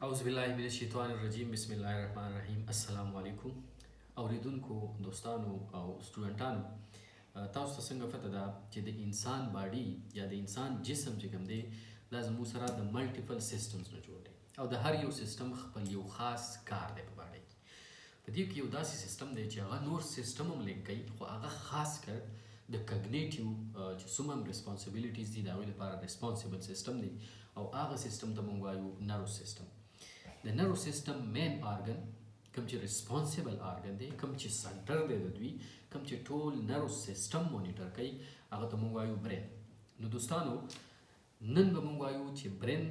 औज़ुबिल्लाहिमिनश्शैतानिर्रजीम बिस्मिल्लाहिर्रहमानिर्रहीम अस्सलाम वालेकुम اوریدونکو دوستانو او سټوډنټانو تاسو ته څنګه پته ده چې د انسان باډي یا د انسان جسم چې کوم دی دا زموږ سره د ملټیپل سیستمز نه جوړ دی او د هر یو سیستم خپل یو خاص کار دی په باډي کې په دې کې یو داسې سیستم دی چې هغه نور سیستم هم لینک کوي خو هغه خاص کر د کګنیټیو چې څومره ریسپانسیبিলিټیز دي د هغوی لپاره ریسپانسیبل سیستم دی او هغه سیستم ته موږ وایو نرو سیستم د نرو سیستم مین آرګن کوم چې ریسپانسیبل آرګن دی کوم چې سنټر دی د دوی کوم چې ټول نرو سیستم مونیټر کوي هغه ته موږ وایو برین نو دوستانو نن به موږ وایو چې برین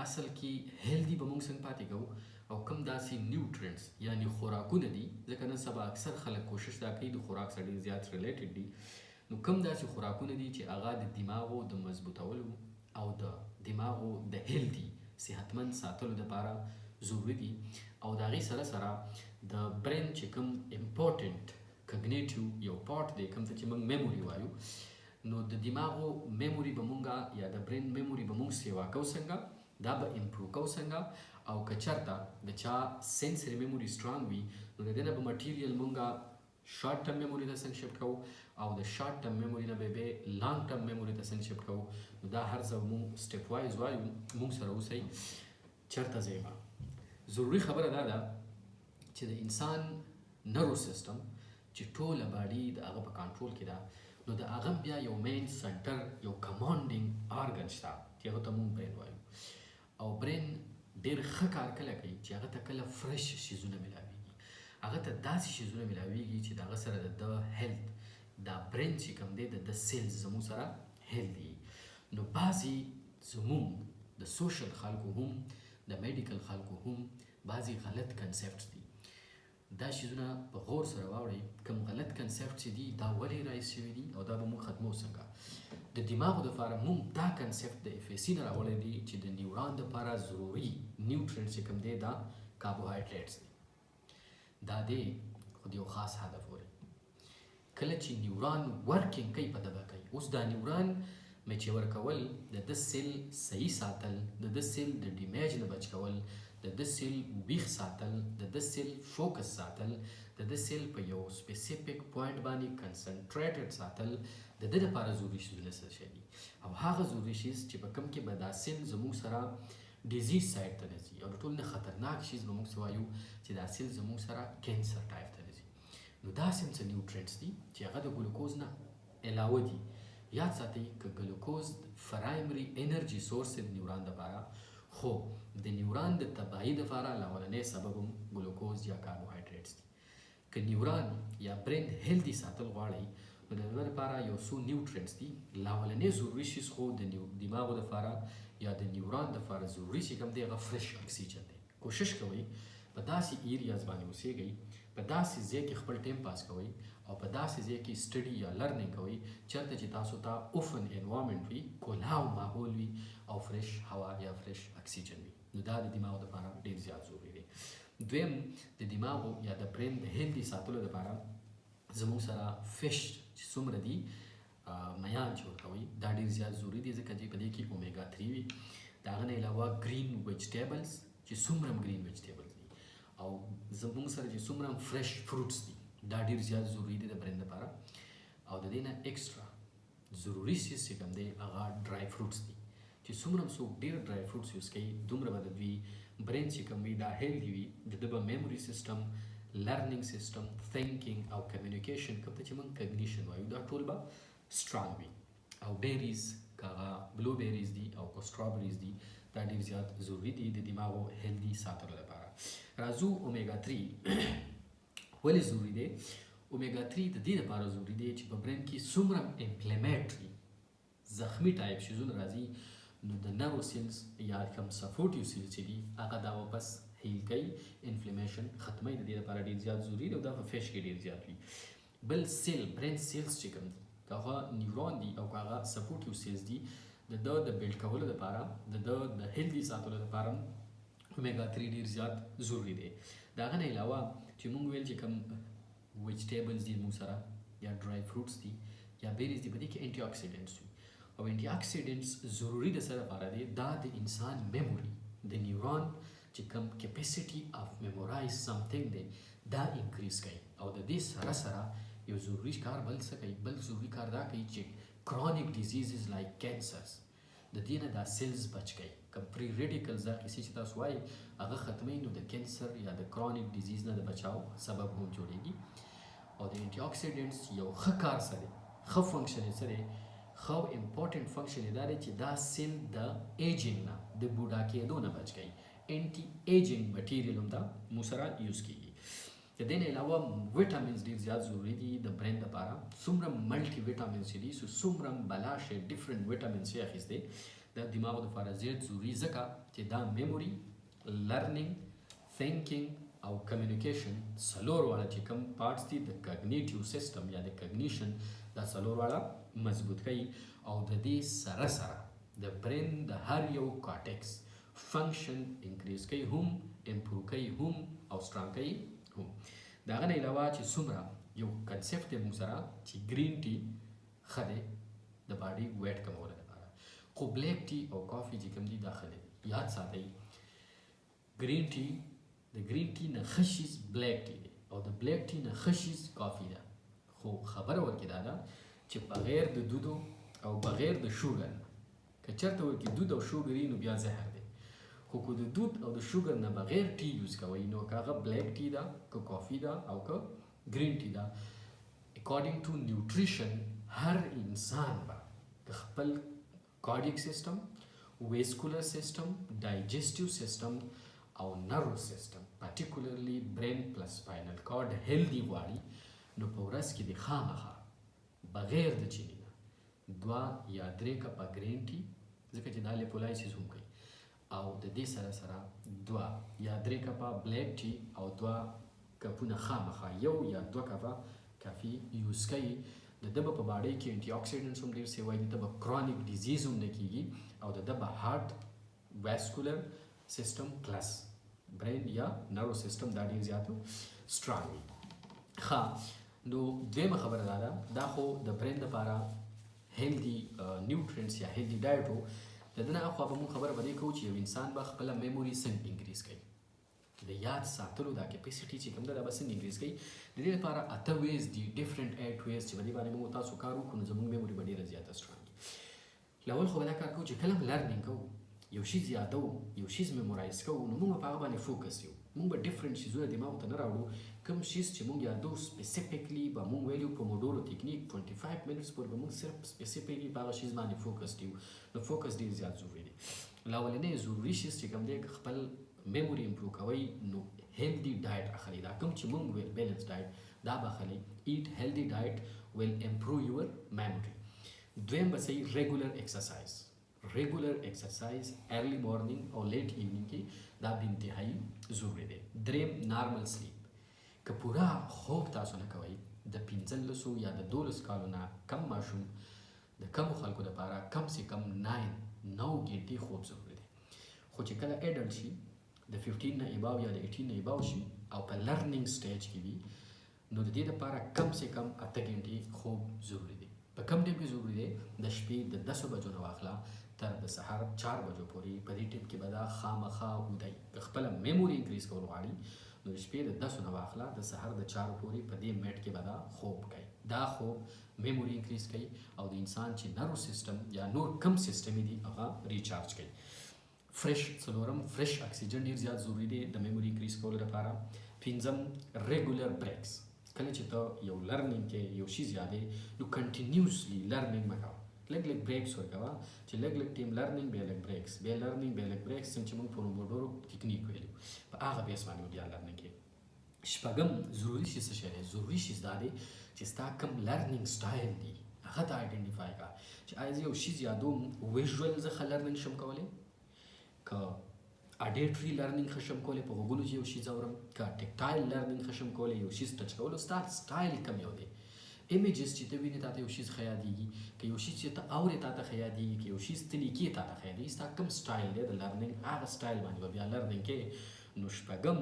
اصل کې هیلدي به موږ څنګه پاتې کوو او کوم داسې نیوټرینټس یعنی خوراکونه دي ځکه نن سبا اکثر خلک کوشش دا کوي د خوراک سره ډېر زیات ریلیټډ دي نو کوم داسې خوراکونه دي چې هغه د دماغو د مضبوطولو او د دماغو د هیلدي صحتمند ساتلو لپاره ضروري دي او د هغې سره سره د برین چې کوم امپورټنټ کګنیټیو یو پارټ دی کوم ته چې موږ میموري وایو نو د دماغو میموري به مونږه یا د برین میموري به مونږ سیوا کوو څنګه دا به امپروو کوو څنګه او که چېرته د چا سینسري میموري سترانګ وي نو د دې نه به مټیریل مونږه شارټ ټرم میموري ته څنګه شفټ کوو او د شارټ ټرم میموري نه به لانګ ټرم میموري ته څنګه شفټ کوو نو دا هر څه مونږ سټپ وایز وایو مونږ سره اوسئ چېرته ځئ ضروری خبره دا ده چې د انسان نرو سیستم چې ټوله باډي د هغه په کنټرول کې ده نو د هغه بیا یو مین سنټر یو کمانډینګ آرګن شته چې هغه ته مونږ برین وایو او برین ډېر ښه کار کله کوي چې هغه ته کله فرش شیزونه میلاویږي هغه ته داسې شیزونه میلاویږي چې د هغه سره د هیلث دا برین چې کوم دی د سیلز زموږ سره هیلدي نو بعضې زموږ د سوشل خلکو هم د میډیکل خلکو هم بعضې غلط کنسپټس دي دا شیزونه په غور سره واورئ کوم غلط کنسپټ چې دي دا ولې رایز شوي دي او دا به موږ ختمو څنګه د دماغو دپاره موږ دا کنسپټ د اف سی نه راوړی دی چې د نیوران دپاره ضروري نیوټرینټ چې کوم دی دا کاربوهایډریټس دی دا دی خو د یو خاص هدف وري کله چې نیوران ورکینګ کوي په دغه کوي اوس دا نیوران میچور کول د د سیل صحیح ساتل د د سیل د ډیمیج نه بچ کول د د سیل ویښ ساتل د د سیل فوکس ساتل د د سیل په یو سپیسیفیک پوینټ باندې کنسنټریټډ ساتل د دې لپاره ضروري شیزونه څه شي دي او هغه ضروري شیز چې په کوم کې به دا سیل زموږ سره ډیزیز سایډ ته نه ځي او د ټول نه خطرناک شیز به موږ وایو چې دا سیل زموږ سره کینسر ټایپ ته نه ځي نو دا سیم څه نیوټرینټس دي چې هغه د ګلوکوز نه علاوه دي یاد ساتئ که ګلوکوز پرایمري انرژي سورس د نیوران دپاره خو د نیوران د تباهي دپاره لومړنی سبب هم ګلوکوز یا کاربوهایډریټس دي که نیوران یا برین هیلدي ساتل غواړئ نو د هغه لپاره یو څو نیوټرینټس دي لومړنی ضروري شیز خو د دماغو دپاره یا د نیوران دپاره ضروري چې کوم دی هغه فرش اکسیجن دی کوشش کوئ په داسې ایریاز باندې اوسیږئ په داسې ځای کې خپل ټایم پاس کوئ او په داسې ځای کې سټډي یا لرنینګ کوئ چېرته چې تاسو ته اوفن انوایرمنټ وي کولاو ماحول وي او فرش هوا یا فرش اکسیجن وي نو دا د دماغو دپاره ډېر زیات ضروري دی دویم د دماغو یا د برین د هیلدي ساتلو دپاره زموږ سره فش چې څومره دي میان چې ورته وایي دا ډېر زیات ضروري دي ځکه چې په دې کې اومیګا 3 وي د هغه نه علاوه ګرین ویجیټیبلز چې څومره هم ګرین ویجیټیبلز دي او زموږ سره چې څومره هم فرش فروټس دي دا ډېر زیات ضروري دی د برین لپاره او د دې نه ایکسټرا ضروري شیز چې کوم دی هغه ډرای فروټس دي چې څومره هم څوک ډېر ډرای فروټس یوز کوي دومره به د دوی برین چې کوم وي دا هیلدي وي د ده به میموري سیسټم لرنینګ سیسټم تھینکینګ او کمیونیکیشن کوم ته چې موږ کګنیشن وایو دا ټول به سټرانګ وي او بیریز که هغه بلو بیریز دي او که سټرابریز دي دا ډېر زیات ضروري دي د دماغو هیلدي ساتلو لپاره راځو اومیګا 3 ولې ضروري دی اومیګا 3 د دې لپاره ضروري دی چې په برین کې څومره امپلیمیټري زخمی ټایپ شیزونه راځي نو د نرو سیلز یا کوم سپورټیو سیلز چې دي هغه دا واپس هیل کوي انفلیمیشن ختموي د دې لپاره ډېر زیات ضروري دی او دا په فش کې ډېر زیات وي بل سیل برین سیلز چې کوم دي که هغه نیورون دي او که هغه سپورټیو سیلز دي د ده د بیلډ کولو لپاره د ده د هیلدي ساتلو لپاره اومیګا 3 ډېر زیات ضروري دی د هغه نه علاوه چې موږ ویل چې کوم ویجیټیبلز دي موږ سره یا ډرای فروټس دي یا بیریز دي په دې کې انټي اکسیډنټس وي او انټي اکسیډنټس ضروري د څه لپاره دی دا د انسان میموري د نیورون چې کوم کیپیسټي اف میمورایز سمثینګ دی دا انکریز کوي او د دې سره سره یو ضروري کار بل څه کوي بل ضروري کار دا کوي چې کرونیک ډیزیزز لایک کینسرز د دې نه دا سیلز بچ کوي کوم پری ریډیکلز دا کیسې چې تاسو وایي هغه ختموي نو د کینسر یا د کرونیک ډیزیز نه د بچاو سبب هم جوړیږي او د انټي اکسیډنټس یو ښه کار سره ښه فنکشن یې سره ښه امپورټنټ فنکشن یې دا دی چې دا سیل د ایجینګ نه د بوډا کېدو نه بچ کوي انټي ایجینګ مټیریل هم دا مو سره یوز کیږي د دې نه علاوه ویټامینز ډېر زیات ضروري دي د برین لپاره څومره ملټي ویټامینز چې دي څومره بلاشه ډیفرنٹ ویټامینز یې اخیستي د دماغ لپاره زیات ضروري ځکه چې دا میموري لرنینګ ثینکینګ او کمیونیکیشن څلور واړه چې کوم پارټس دي د کاګنیټیو سیستم یا د کاګنیشن دا څلور واړه مضبوط کوي او د دې سره سره د برین د هر یو کارټیکس فنکشن انکریز کوي هم امپروو کوي هم او سترانګ کوي هم د هغه نه علاوه چې څومره یو کنسپټ دی موږ سره چې ګرین ټي ښه دی د باډي ویټ کمولو لپاره خو بلیک ټي او کافي چې کوم دي دا ښه دی یاد ساتئ ګرین ټي د ګرین ټي نه ښه شیز بلیک ټي دی او د بلیک ټي نه ښه شیز کافي ده خو خبره ورکې دا ده چې بغیر د دودو او بغیر د شوګر که چېرته ورکې دود او شوګر وي نو بیا زهر دی خو که د دود او د شوګر نه بغیر ټي یوز کوئ نو که هغه بلیک ټي ده که کافي ده او که ګرین ټي ده اکارډینګ ټو نیوټریشن هر انسان به د خپل کارډیک سیستم ویسکولر سیستم ډایجسټیو سیستم او نرو سیستم پارټیکولرلی برین پلس سپاینل کارډ هیلدي غواړي نو په ورځ کې د خامخا بغیر د چیني نه 2 یا 3 کپه ګرین ټي ځکه چې دا لیپولایسیس هم کوي او د دې سره سره 2 یا 3 کپه بلیک ټي او 2 کپونه خامخا یو یا 2 کپه کافي یوز کوي د ده به په باډۍ کې انټي اکسیډنټس هم ډېر سیوای د ده به کرونیک ډیزیز هم نه کیږي او د ده به هارټ واسکولر سیستم پلس برین یا نرو سیستم دا ډېر زیات سټرانګ وي ښه نو دویمه خبره دا ده دا خو د برین لپاره هیلدي نیوټرینټس یا هیلدي ډایټ و د ده نه اخوا به مونږ خبره په دې کوو چې یو انسان به خپله میموري څنګه انکریز کوي د یاد ساتلو دا کیپیسټي چې کوم ده دا به څنګه انکریز کوي د دې لپاره 8 ویز دي ډیفرنٹ 8 ویز چې په دې باندې موږ تاسو کار وکړو نو زموږ میموري به ډېره زیاته سټرانګ وي اول خو به دا کار کوو چې کله هم لرنینګ کوو یو شیز یادو یو شیز میمورایز کوو نو موږ په هغه باندې فوکس یو موږ به ډیفرنٹ شیزونه دماغ ته نه راوړو کوم شیز چې موږ یادو سپیسیفیکلی به موږ ویلو پوموډورو ټیکنیک 25 منټس پورې به موږ صرف سپیسیفیکلی په هغه شیز باندې فوکس دیو نو فوکس ډېر زیات ضروري دی اولنی ضروري شیز چې کوم دی خپل میموري امپروو کوئ نو هیلدي ډایټ اخلئ دا کوم چې موږ ویل بیلنس ډایټ دا به اخلئ ایټ هیلدي ډایټ ویل امپروو یور میموري دویم به صحیح ریګولر ایکسرسایز ارلی مارنینګ او لیټ ایونینګ کې دا به انتهایی ضروري دی دریم نارمل سلیپ که پوره خوب تاسو نه کوئ د 15 یا د 12 کالو نه کم ماشوم د کمو خلکو لپاره کم سے کم 9 ګنټې خوب ضروري دی خو چې کله ایډلټ شي د 15 نه اباو یا د 18 نه اباو شي او په لرنینګ سټیج کې وي نو د دې لپاره کم سے کم 8 ګنټې خوب ضروري دی په کم ټیم کې ضروري دی د شپې د 10 بجو نه واخله تر د سهار 4 بجو پورې په دې ټیم کې به دا خامخا ودی که خپله میموري انکریز کول غواړي نو د شپې د 10 نه واخله د سهار د 4 پورې په دې میټ کې به دا خوب کوي دا خوب میموري انکریز کوي او د انسان چې نرو سیستم یا نور کم سیستم دي هغه ریچارج کوي فرش څلورم فرش اکسیجن ډېر زیات ضروري دی د میموري انکریز کولو لپاره پنځم ریګولر بریکس کله چې ته یو لرنینګ کې یو شیز یادې نو کنټینیوسلی لرنینګ مه کوه لږ بریکس ورکوه چې لږ ټیم لرنینګ بیا لږ بریکس بیا لرنینګ بیا لږ بریکس څنګه چې موږ پوموډورو ټیکنیک ویلو په هغه بیس باندې بیا لرنینګ کوي شپږم ضروري شی څه شی دی ضروري شیز دا دی چې ستا کوم لرنینګ سټایل دی هغه ته آیډنټیفای کړه چې آیا زه یو شیز یادوم ویژوال زه ښه لرنینګ شم کولی که اډیټري لرنینګ ښه شم کولی په غوږونو چې یو شیز اورم که ټیکټایل لرنینګ ښه شم کولی یو شیز ټچ کولو ستا سټایل کم یو دی ایمیجز چې ته وینې تا ته یو شیز ښه یادېږي که یو شیز چې ته اورې تا ته ښه یادېږي که یو شیز ته لیکې تا ته ښه یادېږي ستا کوم سټایل دی د لرنینګ هغه سټایل باندې به بیا لرنینګ کې نو شپږم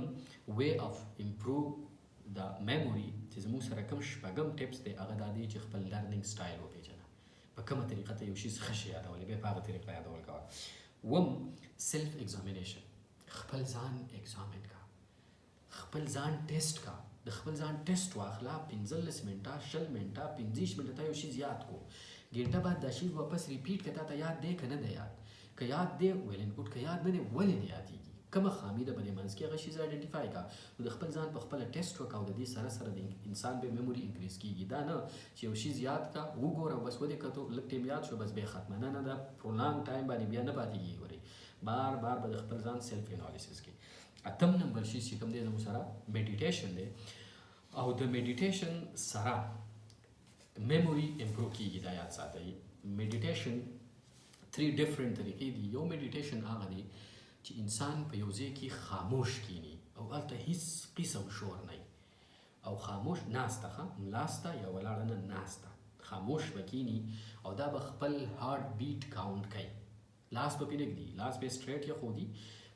وے اف امپروو د میموري چې زموږ سره کوم شپږم ټپس دی هغه دا دی چې خپل لرنینګ سټایل وپېژنه په کومه طریقه ته یو شیز ښه شي یادولی بیا په هغه طریقه یادول کوه اووم سیلف ایگزامینیشن خپل ځان ایگزامن کا، خپل ځان ټیسټ کا. د خپل ځان ټیسټ واخله 15 منټه 20 منټه 15 منټه ته یو شی یاد کو، ګنټه بعد دا شی واپس ریپیټ کړه ته یاد دی کنه دی یاد، که یاد دی ویل انپوټ، که یاد نه دی ولې نه یادېږي، کومه خامي ده په دې منځ کې هغه شی آیډنټیفای کا. نو د خپل ځان په خپل ټیسټ وکاو، د دې سره سره د انسان به میموري انکریز کیږي. دا نه چې یو شی یاد کا وګوره بس ودې کتو لږ ټیم یاد شو بس به ختمه، نه دا پرولانګ ټایم باندې بیا نه پاتې کیږي. وري بار بار به د خپل ځان سیلف انالیسس کې. اتم نمبر شی چې کوم دی زموږ سره میډیټیشن دی، او د میډیټیشن سره میموري امپروو کیږي. دا یاد ساتئ میډیټیشن 3 ډیفرنٹ طریقې دي. یو میډیټیشن هغه دی چې انسان په یو ځای کې خاموش کینی او هلته هیڅ قسم شور نه او خاموش ناسته ښه ملاسته یا ولاړه نه ناسته خاموش به کینی او دا به خپل هارت بیټ کاونټ کوي. لاس به پې نږدي، لاس به سټریټ یې ښودي،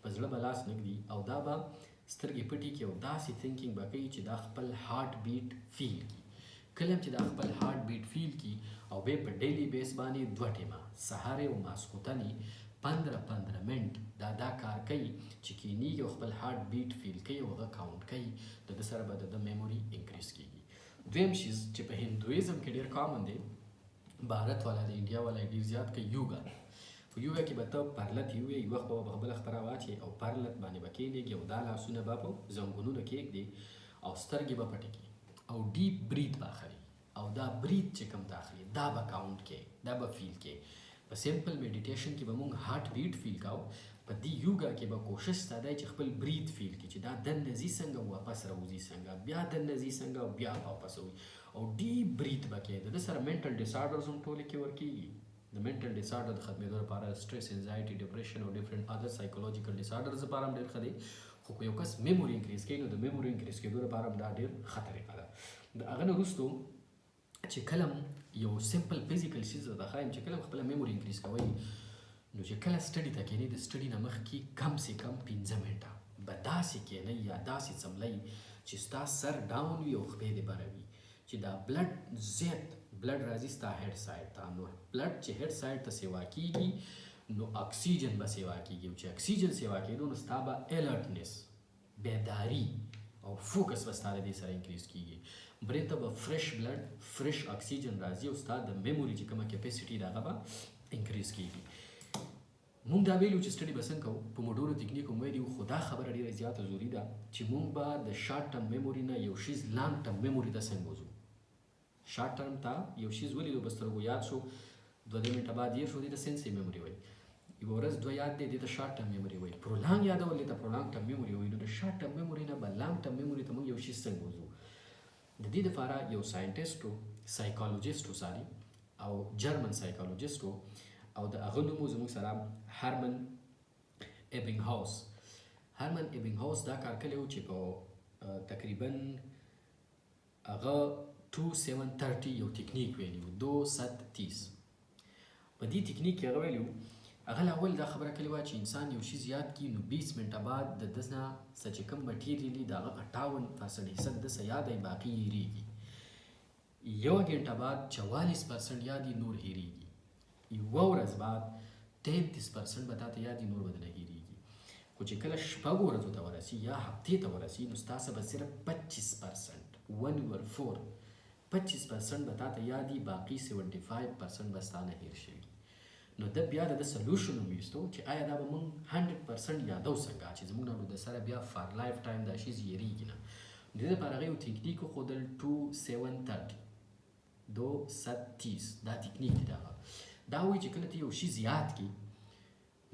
په زړه به لاس نږدي او دا به سترګې پټې کړي او داسې تھینکینګ به کوي چې دا خپل هارت بیټ فیل کړي. کله چې دا خپل هارت بیټ فیل کړي او بیا په ډیلی بیس باندې 2 ټیمه سهار او ماسخوتنې 15 منټ دا کار کوي چې کینیږي او خپل هارت بیټ فیل کوي او هغه کاونټ کوي، د ده سره به د میموري انکریز کیږي. دویم شیز چې په هندویزم کې ډېر کامن دی، بھارت والا د انډیا والا ډېر زیات کوي یوګا. په یوګا کې به ته پرلت یوې یو وخت به په خپله خپره واچې او پرلت باندې به کښېنېږي او دا لاسونه به په زنګونونه کېږدي او سترګې به پټې کړي او ډیپ برید به اخلي او دا برید چې کوم ته اخلي دا به کاونټ کې، دا به فیل کې. په سمپل میډیټیشن کې به موږ هارت بیټ فیل کوو، په دې یوګا کې به کوشش دا دی چې خپل برید فیل کړي چې دا دننه ځي څنګه واپس راوځي څنګه، بیا دننه ځي څنګه او بیا واپس وځي او ډیپ برید به کوي. د ده سره منټل ډسارډرز هم ټولې کې ورکېږي. د منټل ډسارډر د ختمېدو لپاره سټرس، انزایټي، ډپریشن او ډفرنټ ادر سایکولوجیکل ډسارډرز لپاره هم ډېر ښه دی. خو که یو کس میموري انکریز کوي نو د میموري انکریز کېدو لپاره هم دا ډېر ښه طریقه ده. د هغه نه وروستو چې کله یو سمپل فزیکل شیز درته ښایم چې کله خپله میموري انکریز کوئ نو چې کله سټډي ته کښېنئ د سټډي نه مخکې کم سے کم 15 منټه به داسې کښېنئ یا داسې څملئ چې ستا سر ډاون وي او خپې دې بره وي، چې دا بلډ زیات بلډ راځي ستا هیډ سایډ ته. نو بلډ چې هیډ سایډ ته سیوا کیږي نو اکسیجن به سیوا کیږي او چې اکسیجن سیوا کېدو نو ستا به الرټنس، بیداري او فوکس به ستا د دې سره انکریز کیږي. برین ته به فرش بلډ فرش اکسیجن راځي او ستا د میموري چې کومه کیپیسټي ده هغه به انکریز کیږي. مونږ دا ویلو چې سټډي به څنګه کوو، په موډورو تکنیک هم ویلي وو، خو دا خبره ډېره زیاته ضروري ده چې مونږ به د شارټ ټرم میموري نه یو شیز لانګ ټرم میموري ته څنګه وځو. شارټ ټرم ته یو شیز ولیدو په سترګو یاد شو، 2 منټه بعد یې شو، دې ته سنسي میموري وایي. یوه ورځ 2 یاد دی دې ته شارټ ټرم میموري وایي. پرولانګ یادول دې ته پرولانګ ټرم میموري وایي. نو د شارټ ټرم میموري نه به لانګ ټرم میموري ته مونږ یو شیز څنګه وځو. د دې لپاره یو ساینټیسټ و، سایکالوجیسټ و ساري او جرمن سایکالوجیسټ و او د هغه نوم و زموږ سره هرمن ایبینګهاوس. هرمن ایبینګهاوس دا کار کړی و چې په تقریبا هغه 2730 یو تکنیک ویلی و 230. په دې تکنیک کې هغه ویلی و هغه اول دا خبره کړې وه چې انسان یو شی یاد کړي نو 20 منټه بعد د ده نه څه چې کوم مټیریل دي د هغه 58% حصه د ده څه یاد دی، باقي هېرېږي. 1 ګنټه بعد 44% یاد دي، نور هېرېږي. 1 ورځ بعد 33% به تا ته یاد دي، نور به دنه هېرېږي. خو چې کله 6 ورځو ته ورسي یا هفتې ته ورسي نو ستاسو به صرف 25% 1/4 25% به تا ته یاد دي، باقي 75% به ستا نه هېر شوي. نو ده بیا د سلوشن ویستو چې آیا دا به مونږ 100% یادو څنګه چې زموږ نه د سره بیا فار لایف ټایم دا شی هېرېږي نه. د دې لپاره هغه یو تکنیک وښودل 230 دا تکنیک دی. دا وایي چې کله ته یو شی یاد کړي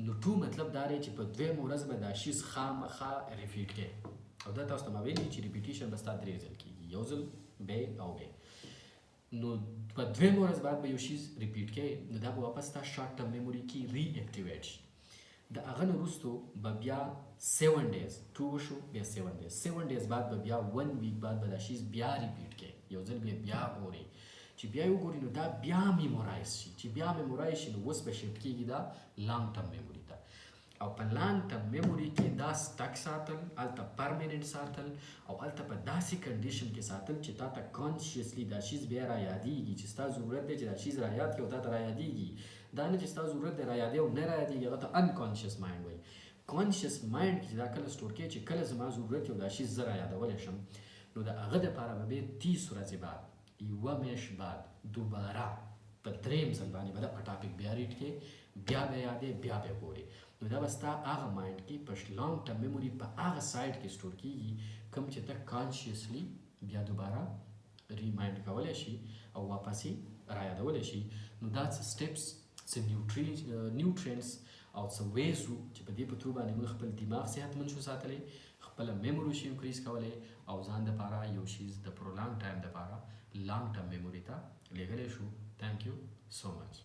نو 2 مطلب دا دی چې په 2 ورځ به دا شی خامخا ریپیټ کړي او دا تاسو ته ما ویلي چې ریپیټیشن به ستا 3 ځل کېږي، یو ځل بیا او بیا. نو په 2 ورځ بعد به یو شی ریپیټ کړي نو دا به واپس تا شارټ ټرم میموري کې ری اکټیویټ شي. د هغه نه وروستو به بیا 7 ډیز 2 وشو بیا 7 ډیز 7 ډیز بعد به بیا 1 ویک بعد به دا شی بیا ریپیټ کړي، یو ځل بیا ګوري چې بیا وګوري نو دا بیا میمورایز شي. چې بیا میمورایز شي نو اوس به شفټ کېږي دا لانګ ټرم میموري ته. او په لانګ ټرم میموري کې دا سټک ساتل، هلته پرمننټ ساتل او هلته په داسې کنډیشن کې ساتل چې تا ته کانشیسلی دا شیز بیا را یادېږي چې ستا ضرورت دی چې دا شیز را یاد کړي او تا ته را یادېږي. دا نه چې ستا ضرورت دی را یادې او نه را یادېږي، هغه ته انکانشیس مایند وایي. کانشس مایند کې دا کله سٹور کې چې کله زما ضرورت یو دا شی زره یادولی شم نو د هغه دپاره به بیا 30 ورځې بعد یوه میاشت بعد دوباره په دریم ځل باندې به دغه ټاپک بیا ریډ کې بیا به یادې بیا به ګورې نو دا به ستا هغه مایند کې په لانګ ټرم میموري په هغه سایډ کې سٹور کېږي کوم چې ته کانشیسلی بیا دوباره ریمایند کولی شي او واپس یې رایادولی شي نو دا څه سټپس څه نیوټرینټس او څه ویز وو چې په دې په ترو باندې موږ خپل دماغ صحتمند شو ساتلی خپله میموري شو انکریز کولی او ځان دپاره یو شیز د پرولانګ ټایم دپاره لانګ ټرم میموري ته لیږلی شو. Thank you so much.